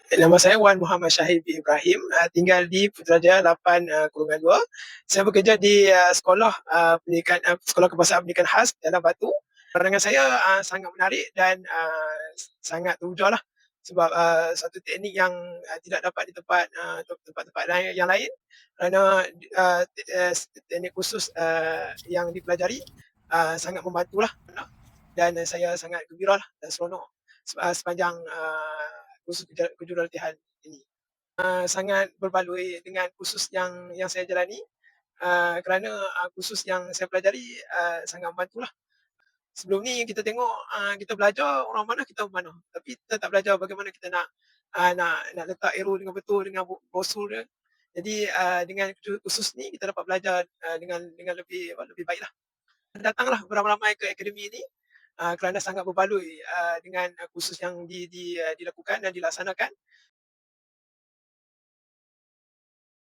Nama saya Wan Muhammad Syahid bin Ibrahim, tinggal di Putrajaya 8, Kurungan 2. Saya bekerja di sekolah pendidikan sekolah kebangsaan pendidikan khas Jalan Batu. Pandangan saya sangat menarik dan sangat terujalah sebab satu teknik yang tidak dapat di tempat-tempat yang lain kerana teknik khusus yang dipelajari sangat membantulah dan saya sangat gembiralah dan seronok sepanjang kursus kejurulatihan ini. Sangat berbaloi dengan kursus yang saya jalani kerana kursus yang saya pelajari sangat membantulah. Sebelum ni kita tengok kita belajar orang mana kita mana, tapi kita tak belajar bagaimana kita nak letak arrow dengan betul dengan brosul dia. Jadi dengan kursus ni kita dapat belajar dengan lebih baiklah. Datanglah beramai-ramai ke akademi ini kerana sangat berbaloi dengan kursus yang dilakukan dan dilaksanakan